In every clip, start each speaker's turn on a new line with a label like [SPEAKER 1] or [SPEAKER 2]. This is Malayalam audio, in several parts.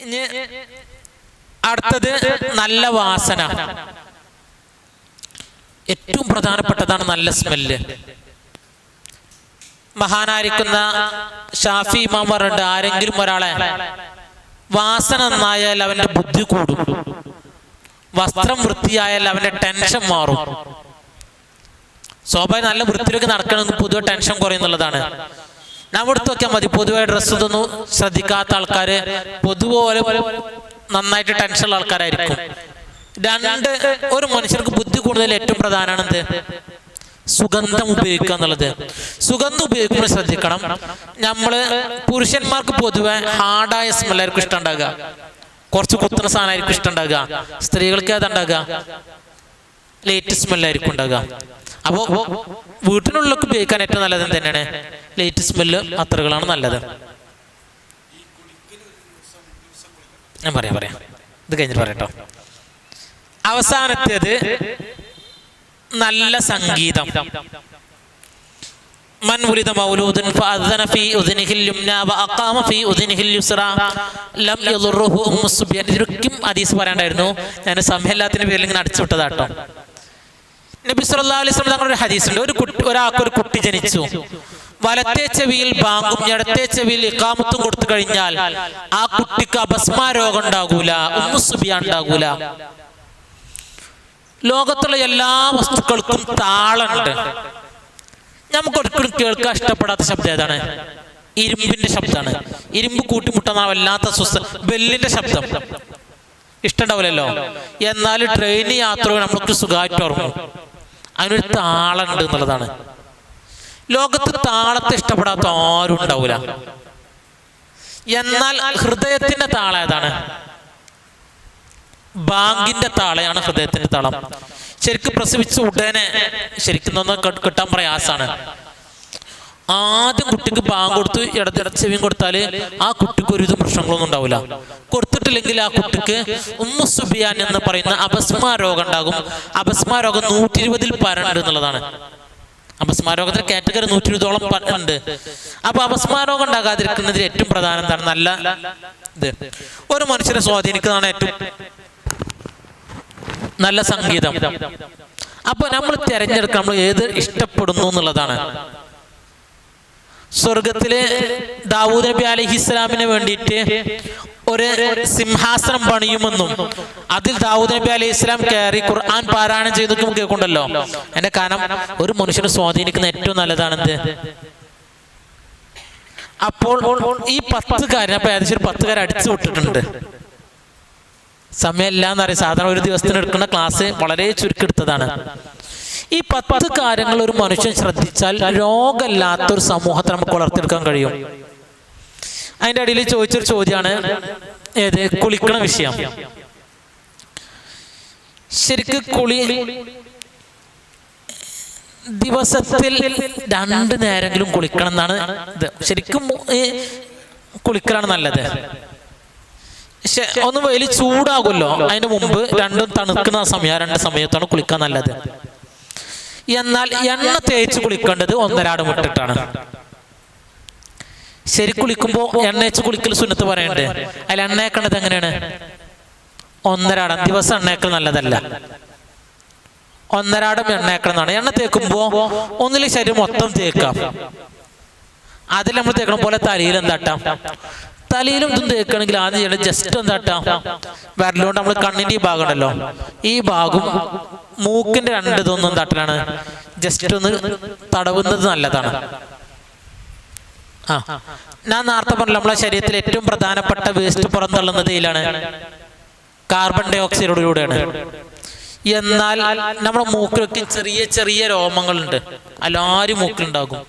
[SPEAKER 1] ഇനി അടുത്തത് നല്ല വാസന. ഏറ്റവും പ്രധാനപ്പെട്ടതാണ് നല്ല സ്മെല്ല്. മഹാനായിരിക്കുന്ന ഷാഫി ഇമാം പറഞ്ഞിട്ട്, ആരെങ്കിലും ഒരാളെ വാസന നന്നായാൽ അവന്റെ ബുദ്ധി കൂടും, വസ്ത്രം വൃത്തിയായാൽ അവന്റെ ടെൻഷൻ മാറും. സ്വാഭാവികം നല്ല വൃത്തിയിലേക്ക് നടക്കണമെന്ന് പൊതുവെ ടെൻഷൻ കുറയുന്നുള്ളതാണ്. നാം എടുത്ത് നോക്കിയാൽ മതി. പൊതുവെ ഡ്രസ്സ് ഇതൊന്നും ശ്രദ്ധിക്കാത്ത ആൾക്കാര് പൊതുപോലെ നന്നായിട്ട് ടെൻഷനുള്ള ആൾക്കാരായിരിക്കും. രണ്ട്, ഒരു മനുഷ്യർക്ക് ബുദ്ധി കൂടുതൽ ഏറ്റവും പ്രധാനമാണ് എന്ത്? സുഗന്ധം ഉപയോഗിക്കുക എന്നുള്ളത്. സുഗന്ധം ഉപയോഗിക്കുമ്പോൾ ശ്രദ്ധിക്കണം. നമ്മള് പുരുഷന്മാർക്ക് പൊതുവെ ഹാർഡായ സ്മെല്ലായിരിക്കും ഇഷ്ടം ഉണ്ടാകുക, കുറച്ച് കുത്തുന്ന സാധനമായിരിക്കും ഇഷ്ടം ഉണ്ടാകുക. സ്ത്രീകൾക്ക് അതുണ്ടാകുക ലൈറ്റ് സ്മെല്ലായിരിക്കും ഉണ്ടാകുക. അപ്പോൾ വീട്ടിനുള്ളിലേക്ക് ഉപയോഗിക്കാൻ ഏറ്റവും നല്ലത് തന്നെയാണ് ലൈറ്റ് സ്മെല്ല് അത്തറുകളാണ് നല്ലത്. ഞാൻ പറയാം ഇത് കഴിഞ്ഞിട്ട് പറയട്ടോ. അവസാനത്തേത് നല്ല സംഗീതം. മൻ ഉലിദ മൗലൂദൻ ഫഅദന ഫീ ഉദ്നിഹിൽ യുംന വഅഖാമ ഫീ ഉദ്നിഹിൽ യുസ്റ ലം യദുറുഹു ഉമ്മു സുബ്യാൻ. ഇതിലൊക്കെ ഹദീസ് പറയാണ്ടായിരുന്നു, ഞാൻ സമയമില്ലാത്തതിന്റെ പേരിൽ ഇങ്ങനെ അടിച്ചു വിട്ടതാട്ടോ. നബി സല്ലല്ലാഹു അലൈഹി വസല്ലം തങ്ങളുടെ ഒരു ഹദീസുണ്ട്. ഒരാൾക്ക് ഒരു കുട്ടി ജനിച്ചു. വലത്തെ ചെവിയിൽ ബാങ്കും ഇടത്തെ ചെവിയിൽ ഇഖാമത്തും കൊടുത്തു കഴിഞ്ഞാൽ ആ കുട്ടിക്ക് അപസ്മാര രോഗം ഉണ്ടാകൂല, ഉമ്മു സുബ്യാൻ ഉണ്ടാകൂല. ലോകത്തുള്ള എല്ലാ വസ്തുക്കൾക്കും താളുണ്ട്. നമുക്ക് ഒരിക്കലും കേൾക്കാൻ ഇഷ്ടപ്പെടാത്ത ശബ്ദം ഏതാണ്? ഇരുമ്പിന്റെ ശബ്ദമാണ്. ഇരുമ്പ് കൂട്ടിമുട്ടുന്ന വല്ലാത്ത ബെല്ലിന്റെ ശബ്ദം ഇഷ്ടമുണ്ടാവില്ലല്ലോ. എന്നാൽ ട്രെയിൻ യാത്ര നമുക്ക് സുഖമായിട്ട് ഓർമ്മ, അതിനൊരു താളുണ്ട് എന്നുള്ളതാണ്. ലോകത്ത് താളത്തെ ഇഷ്ടപ്പെടാത്ത ആരും ഉണ്ടാവില്ല. എന്നാൽ ഹൃദയത്തിന്റെ താളം ഏതാണ്? ബാങ്കിന്റെ താളയാണ് ഹൃദയത്തിന്റെ താളം. ശരിക്കും പ്രസവിച്ച ഉടനെ ശരിക്കും കിട്ടാൻ പ്രയാസാണ്. ആദ്യം കുട്ടിക്ക് ബാങ്ക് കൊടുത്ത് ഇടച്ചെവിയും കൊടുത്താല് ആ കുട്ടിക്ക് ഒരു പ്രശ്നങ്ങളൊന്നും ഉണ്ടാവില്ല. കൊടുത്തിട്ടില്ലെങ്കിൽ ആ കുട്ടിക്ക് ഉമ്മു സുബ്യാൻ എന്ന് പറയുന്ന അപസ്മാര രോഗം ഉണ്ടാകും. അപസ്മാര രോഗം 120 പരണ്ട് എന്നുള്ളതാണ്. അപസ്മാര രോഗത്തിന്റെ കാറ്റഗറി 120 ഉണ്ട്. അപ്പൊ അപസ്മാര രോഗം ഉണ്ടാകാതിരിക്കുന്നതിൽ ഏറ്റവും പ്രധാനം എന്താണ്? നല്ല ഇത് ഒരു മനുഷ്യനെ സ്വാധീനിക്കുന്നതാണ് ഏറ്റവും നല്ല സംഗീതം. അപ്പൊ നമ്മൾ തിരഞ്ഞെടുക്കുക നമ്മൾ ഏത് ഇഷ്ടപ്പെടുന്നു എന്നുള്ളതാണ്. സ്വർഗത്തില് ദാവൂദ് നബി അലൈഹിസ്സലാമിന് വേണ്ടിയിട്ട് ഒരു സിംഹാസനം പണിയുമെന്നും അതിൽ ദാവൂദ് നബി അലൈഹി ഇസ്ലാം കയറി ഖുർആൻ പാരായണം ചെയ്തൊക്കെ കേൾക്കുന്നുണ്ടല്ലോ. എന്റെ കാരണം ഒരു മനുഷ്യനെ സ്വാധീനിക്കുന്ന ഏറ്റവും നല്ലതാണെന്ത്? അപ്പോൾ ഈ 10 കാര്യം അപ്പൊ ഏകദേശം 10 കാര്യം അടിച്ചു വിട്ടിട്ടുണ്ട്. സമയമില്ല എന്നറിയാം. സാധാരണ ഒരു ദിവസത്തിന് എടുക്കുന്ന ക്ലാസ് വളരെ ചുരുക്കെടുത്തതാണ്. ഈ 10 കാര്യങ്ങൾ ഒരു മനുഷ്യൻ ശ്രദ്ധിച്ചാൽ രോഗമില്ലാത്തൊരു സമൂഹത്തെ നമുക്ക് വളർത്തിയെടുക്കാൻ കഴിയും. അതിൻ്റെ അടിയിൽ ചോദിച്ചൊരു ചോദ്യമാണ് ഏത്? കുളിക്കണ വിഷയം. ശരിക്ക് കുളി ദിവസത്തിൽ 2 നേരമെങ്കിലും കുളിക്കണം എന്നാണ് ഇത്. ശരിക്കും കുളിക്കലാണ് നല്ലത്. പക്ഷെ ഒന്ന് വെയിൽ ചൂടാകുമല്ലോ, അതിന് മുമ്പ് രണ്ടും തണുക്കുന്ന സമയം 2 സമയത്താണ് കുളിക്കാൻ നല്ലത്. എന്നാൽ എണ്ണ തേച്ച് കുളിക്കേണ്ടത് 1.5 മുട്ടിട്ടാണ്. ശരി കുളിക്കുമ്പോ എണ്ണ വെച്ച് കുളിക്കൽ സുന്നത്ത് പറയണ്ടേ? അതിൽ എണ്ണയേക്കണത് എങ്ങനെയാണ്? 1.5 ദിവസം എണ്ണയേക്കൽ നല്ലതല്ല. 1.5 എണ്ണയേക്കണം എന്നാണ്. എണ്ണ തേക്കുമ്പോ ഒന്നിൽ ശരീരം മൊത്തം തേക്കാം. അതിൽ നമ്മൾ തേക്കണം പോലെ തലയിൽ എന്താട്ടാം? തലയിലും ഇതും തേക്കണമെങ്കിൽ ആദ്യം ചെയ്യണം ജസ്റ്റ് എന്താട്ടാം? വിരലുകൊണ്ട് നമ്മൾ കണ്ണിന്റെ ഈ ഭാഗം ഉണ്ടല്ലോ, ഈ ഭാഗം മൂക്കിന്റെ 2 ഇതൊന്നും തട്ടലാണ് ജസ്റ്റ് ഒന്ന് തടവുന്നത് നല്ലതാണ്. ഞാൻ നേരത്തെ പറഞ്ഞല്ലോ, നമ്മളെ ശരീരത്തിൽ ഏറ്റവും പ്രധാനപ്പെട്ട വേസ്റ്റ് പുറന്തള്ളുന്നത് ഇതിലാണ്, കാർബൺ ഡൈ ഓക്സൈഡിലൂടെയാണ്. എന്നാൽ നമ്മുടെ മൂക്കിലൊക്കെ ചെറിയ ചെറിയ രോമങ്ങളുണ്ട്, എല്ലാവരും മൂക്കിലുണ്ടാകും.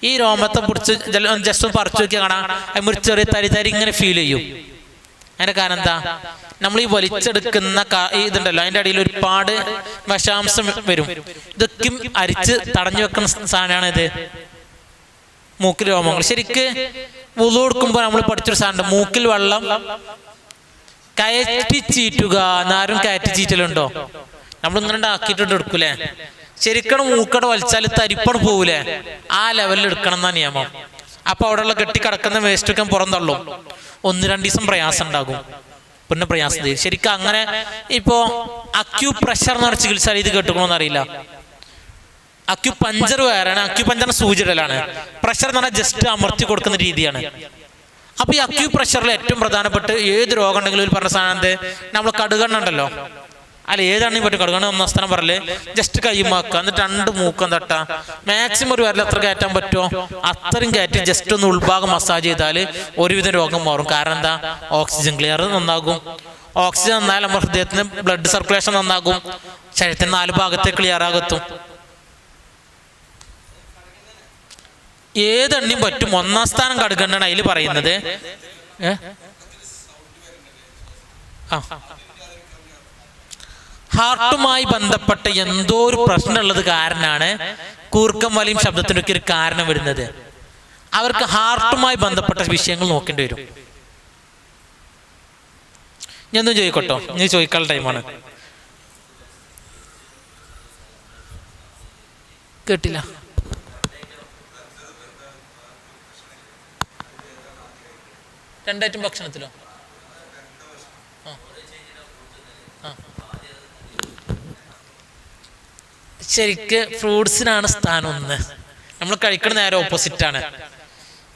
[SPEAKER 1] ഈ രോമത്തെ പിടിച്ച് ജസ്റ്റ് ഒന്ന് പറിച്ചു നോക്കിയാൽ കാണാം അതിന് ചെറിയ തരി ഇങ്ങനെ ഫീൽ ചെയ്യും. അതിന്റെ കാരണം എന്താ? നമ്മൾ ഈ വലിച്ചെടുക്കുന്ന ഇതുണ്ടല്ലോ, അതിന്റെ അടിയിൽ ഒരുപാട് വിഷാംശം വരും. ഇതൊക്കെ അരിച്ച് തടഞ്ഞു വെക്കുന്ന സാധനമാണ് ഇത്, മൂക്കിൽ രോമങ്ങൾ. ശരിക്ക് വുളു എടുക്കുമ്പോൾ നമ്മൾ പഠിച്ചൊരു സാധനം, മൂക്കിൽ വെള്ളം കയറ്റി ചീറ്റുക. എന്നാരും കയറ്റി ചീറ്റലുണ്ടോ? നമ്മളിങ്ങനെ ഉണ്ടാക്കിയിട്ടുണ്ട് എടുക്കൂലേ? ശരിക്കും മൂക്കട വലിച്ചാൽ തരിപ്പണ് പോകൂലേ? ആ ലെവലിൽ എടുക്കണം എന്നാ നിയമം. അപ്പോൾ അവിടെയുള്ള കെട്ടിക്കിടക്കുന്ന വേസ്റ്റൊക്കെ പുറന്തള്ളും. 1-2 ദിവസം പ്രയാസം ഉണ്ടാകും, പിന്നെ പ്രയാസം തീരും. ശരിക്കും അങ്ങനെ ഇപ്പോൾ അക്യൂപ്രഷർ എന്ന് പറഞ്ഞ ചികിത്സ ഇത് കേട്ടുക്കണമെന്ന് അറിയില്ല. അക്യൂപഞ്ചർ വേറെയാണ്, അക്യൂപഞ്ചറിന് സൂചിടലാണ്. പ്രഷർ എന്ന് പറഞ്ഞാൽ ജസ്റ്റ് അമർത്തി കൊടുക്കുന്ന രീതിയാണ്. അപ്പൊ ഈ അക്യൂപ്രഷറിൽ ഏറ്റവും പ്രധാനപ്പെട്ട് ഏത് രോഗം ഉണ്ടെങ്കിലും പറഞ്ഞ സാധനം നമ്മൾ കടുകെണ്ണ ഉണ്ടല്ലോ, അല്ല ഏതാണെങ്കിൽ പറ്റും, കടുകെണ്ണ 1 സ്ഥലം പറയല് ജസ്റ്റ് കൈമാക്കുക, എന്നിട്ട് 2 മൂക്കം തട്ട, മാക്സിമം ഒരു വിരൽ എത്ര കയറ്റാൻ പറ്റുമോ അത്രയും കയറ്റി ജസ്റ്റ് ഒന്ന് ഉൾഭാഗം മസാജ് ചെയ്താൽ ഒരുവിധം രോഗം മാറും. കാരണം എന്താ, ഓക്സിജൻ ക്ലിയർ നന്നാകും. ഓക്സിജൻ നന്നാൽ നമ്മുടെ ഹൃദയത്തിന് ബ്ലഡ് സർക്കുലേഷൻ നന്നാകും, ശരീരത്തിന് 4 ഭാഗത്തെ ക്ലിയർ ആകത്തും. ഏതെണ്ണിയും പറ്റും. 1-ാം സ്ഥാനം കടുകെണ്ണാണ് അതിൽ പറയുന്നത്. ഹാർട്ടുമായി ബന്ധപ്പെട്ട എന്തോ ഒരു പ്രശ്നമുള്ളത് കാരണമാണ് കൂർക്കം വലിയും ശബ്ദത്തിനൊക്കെ ഒരു കാരണം വരുന്നത്. അവർക്ക് ഹാർട്ടുമായി ബന്ധപ്പെട്ട വിഷയങ്ങൾ നോക്കേണ്ടി വരും. ഞാനൊന്നും ചോദിക്കട്ടോ, നീ ചോദിക്കാനുള്ള ടൈമാണ്. കേട്ടില്ല. രണ്ടായിട്ടും ഭക്ഷണത്തിലോ? ശരിക്ക് ഫ്രൂട്ട്സിനാണ് സ്ഥാനം 1. നമ്മൾ കഴിക്കണ നേരെ ഓപ്പോസിറ്റാണ്.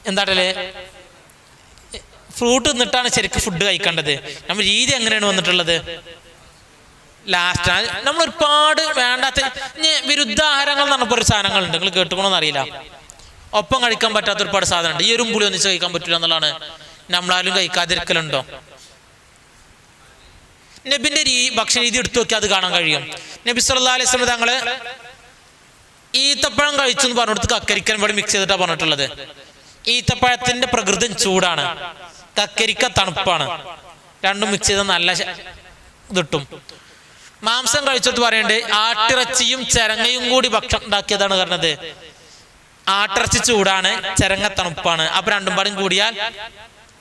[SPEAKER 1] എന്താട്ടല്ലേ, ഫ്രൂട്ട് തിന്നിട്ടാണ് ശരിക്കും ഫുഡ് കഴിക്കേണ്ടത്. നമ്മൾ രീതി എങ്ങനെയാണ് വന്നിട്ടുള്ളത്? ലാസ്റ്റ് നമ്മൾ ഒരുപാട് വേണ്ടാത്ത വിരുദ്ധാഹാരങ്ങൾ എന്ന് പറഞ്ഞപ്പോൾ ഒരു സാധനങ്ങളുണ്ട്, നിങ്ങൾ കേട്ടുക്കണമെന്ന് അറിയില്ല. ഒപ്പം കഴിക്കാൻ പറ്റാത്ത ഒരുപാട് സാധനമുണ്ട്. ഈ പുളി ഒന്നിച്ച് കഴിക്കാൻ പറ്റില്ല എന്നുള്ളതാണ്. നമ്മളാരും കഴിക്കാതിരിക്കലുണ്ടോ? നബിന്റെ ഭക്ഷണ രീതി എടുത്തു നോക്കി അത് കാണാൻ കഴിയും. നബി സല്ലല്ലാഹു അലൈഹി വസല്ലം തങ്ങള് ഈത്തപ്പഴം കഴിച്ചു എന്ന് പറഞ്ഞിടത്ത് കക്കരിക്കൻ ഇവിടെ മിക്സ് ചെയ്തിട്ടാണ് പറഞ്ഞിട്ടുള്ളത്. ഈത്തപ്പഴത്തിന്റെ പ്രകൃതി ചൂടാണ്, കക്കരിക്ക തണുപ്പാണ്. രണ്ടും മിക്സ് ചെയ്ത നല്ല ഇതിട്ടും. മാംസം കഴിച്ചിട്ട് പറയണ്ടേ, ആട്ടിറച്ചിയും ചിരങ്ങയും കൂടി ഭക്ഷണം ഉണ്ടാക്കിയതാണ് പറഞ്ഞത്. ആട്ടിറച്ചി ചൂടാണ്, ചിരങ്ങ തണുപ്പാണ്. അപ്പൊ രണ്ടും പാടും കൂടിയാൽ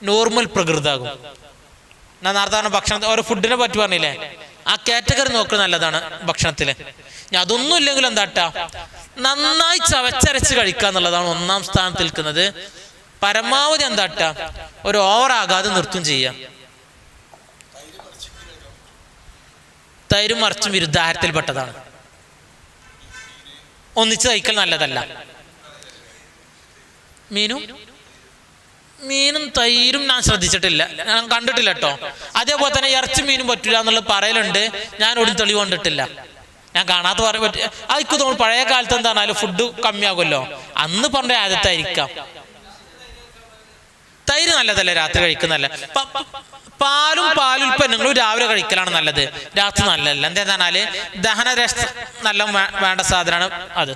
[SPEAKER 1] നോർമൽ പ്രകൃതാകും. ഞാൻ നേരത്തെ പറഞ്ഞ ഭക്ഷണത്തെ ഓരോ ഫുഡിനെ പറ്റി പറഞ്ഞില്ലേ, ആ കാറ്റഗറി നോക്കുന്നത് നല്ലതാണ് ഭക്ഷണത്തില്. ഞാൻ അതൊന്നും ഇല്ലെങ്കിൽ എന്താട്ടാ, നന്നായി ചവച്ചരച്ച് കഴിക്കുക എന്നുള്ളതാണ് 1-ാം സ്ഥാനത്ത് നിൽക്കുന്നത്. പരമാവധി എന്താട്ടാ, ഒരു ഓവറാകാതെ നിർത്തും ചെയ്യാം. തൈരും മറിച്ചും വിരുദ്ധാഹാരത്തിൽപ്പെട്ടതാണ്. ഒന്നിച്ച് കഴിക്കൽ നല്ലതല്ല. മീനും തൈരും ഞാൻ ശ്രദ്ധിച്ചിട്ടില്ല, ഞാൻ കണ്ടിട്ടില്ല കേട്ടോ. അതേപോലെ തന്നെ ഇറച്ചി മീനും പറ്റില്ല എന്നുള്ള പറയലുണ്ട്. ഞാൻ ഒടും തെളിവ് കണ്ടിട്ടില്ല, ഞാൻ കാണാത്ത പറയാൻ പറ്റില്ല. അതൊക്കെ തോന്നുന്നു പഴയ കാലത്ത് എന്താണാലും ഫുഡ് കമ്മിയാകുമല്ലോ, അന്ന് പറഞ്ഞ ആദ്യത്തായിരിക്കാം. തൈര് നല്ലതല്ലേ രാത്രി കഴിക്കുന്നതല്ല. പാലുൽപ്പന്നങ്ങളും രാവിലെ കഴിക്കലാണ് നല്ലത്, രാത്രി നല്ലതല്ല. എന്താണെന്നാല് ദഹനരസ നല്ല വേണ്ട സാധനമാണ് അത്.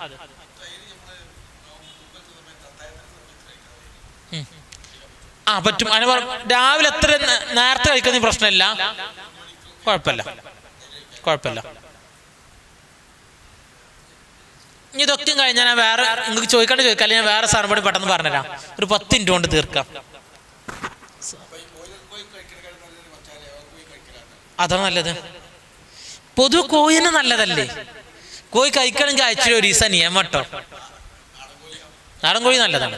[SPEAKER 1] പറ്റും. അതിന് രാവിലെ എത്ര നേരത്തെ കഴിക്കുന്ന പ്രശ്നമില്ല, കുഴപ്പമില്ല. ഇതൊക്കെയും കഴിഞ്ഞാൽ ഞാൻ വേറെ നിങ്ങൾക്ക് ചോദിക്കാം, ഞാൻ വേറെ സാധനം കൂടി പെട്ടെന്ന് പറഞ്ഞുതരാം. ഒരു 10 മിനിറ്റ് കൊണ്ട് തീർക്കാം. അതാണ് നല്ലത്. പൊതുവെ കോഴിന് നല്ലതല്ലേ? കോഴി കഴിക്കണമെങ്കിൽ ആഴ്ചയിൽ 1 ദിവസം നിയമം കേട്ടോ. നാടൻ കോഴി നല്ലതാണ്.